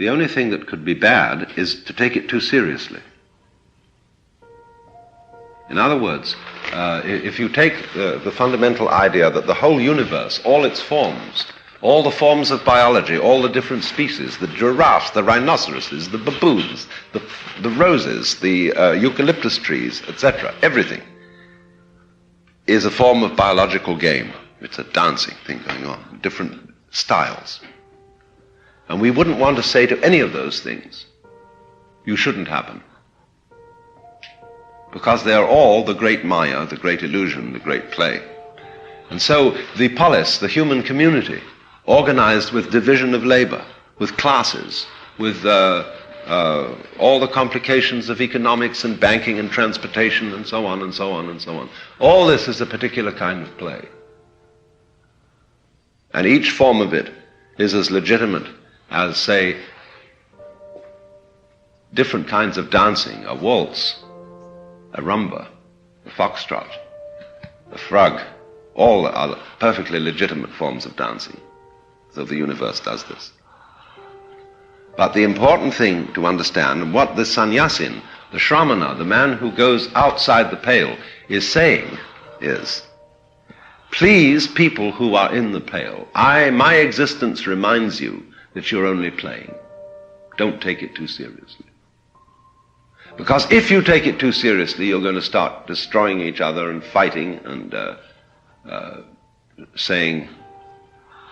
the only thing that could be bad is to take it too seriously. In other words, if you take the fundamental idea that the whole universe, all its forms, all the forms of biology, all the different species, the giraffes, the rhinoceroses, the baboons, the roses, the eucalyptus trees, etc., everything is a form of biological game. It's a dancing thing going on, different styles. And we wouldn't want to say to any of those things, you shouldn't happen. Because they are all the great Maya, the great illusion, the great play. And so the polis, the human community, organized with division of labor, with classes, with all the complications of economics and banking and transportation and so on and so on and so on. All this is a particular kind of play. And each form of it is as legitimate as, say, different kinds of dancing, a waltz, a rumba, a foxtrot, a frog. All are perfectly legitimate forms of dancing. So the universe does this. But the important thing to understand, what the sannyasin, the shramana, the man who goes outside the pale, is saying is, please, people who are in the pale, my existence reminds you that you're only playing. Don't take it too seriously. Because if you take it too seriously, you're going to start destroying each other and fighting and saying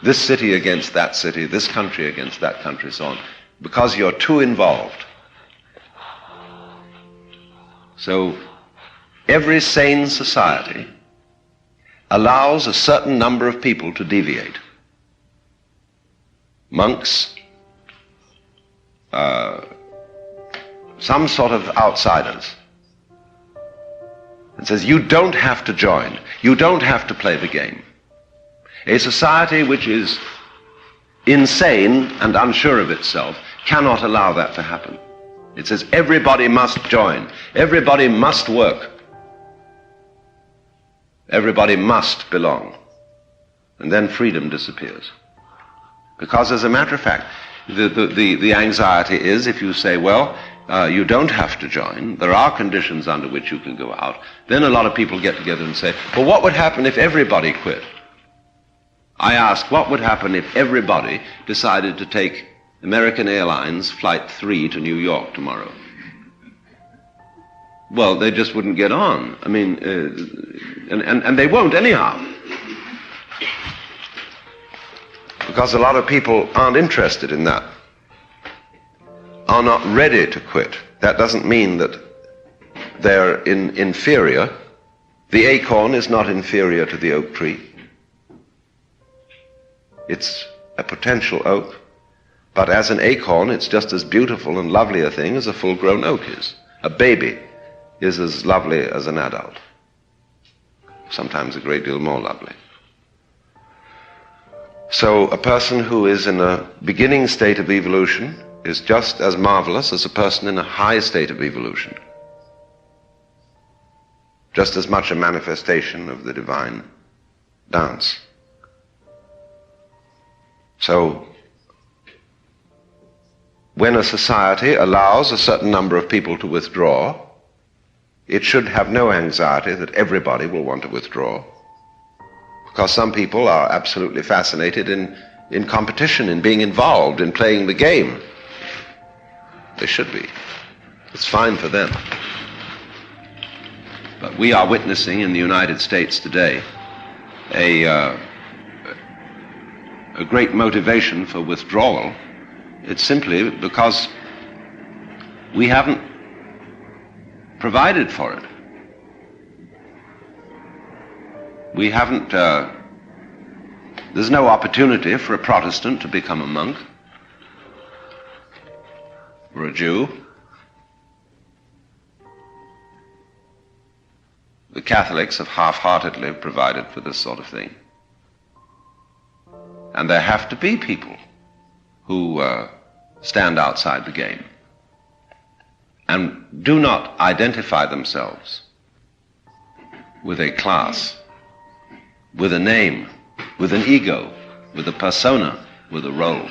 this city against that city, this country against that country, so on, because you're too involved. So every sane society allows a certain number of people to deviate. Monks, some sort of outsiders. It says you don't have to join, you don't have to play the game. A society which is insane and unsure of itself cannot allow that to happen. It says everybody must join, everybody must work, everybody must belong. And then freedom disappears. Because as a matter of fact, the anxiety is if you say, well, you don't have to join, there are conditions under which you can go out, then a lot of people get together and say, well, what would happen if everybody quit? I ask, what would happen if everybody decided to take American Airlines Flight 3 to New York tomorrow? Well, they just wouldn't get on. I mean, and they won't anyhow. Because a lot of people aren't interested in that, are not ready to quit. That doesn't mean that they're inferior. The acorn is not inferior to the oak tree. It's a potential oak, but as an acorn, it's just as beautiful and lovely a thing as a full-grown oak is. A baby is as lovely as an adult, sometimes a great deal more lovely. So a person who is in a beginning state of evolution is just as marvelous as a person in a high state of evolution. Just as much a manifestation of the divine dance. So, when a society allows a certain number of people to withdraw, it should have no anxiety that everybody will want to withdraw. Because some people are absolutely fascinated in competition, in being involved, in playing the game. They should be. It's fine for them. But we are witnessing in the United States today a great motivation for withdrawal. It's simply because we haven't provided for it. We haven't, there's no opportunity for a Protestant to become a monk, or a Jew. The Catholics have half-heartedly provided for this sort of thing. And there have to be people who stand outside the game and do not identify themselves with a class, with a name, with an ego, with a persona, with a role.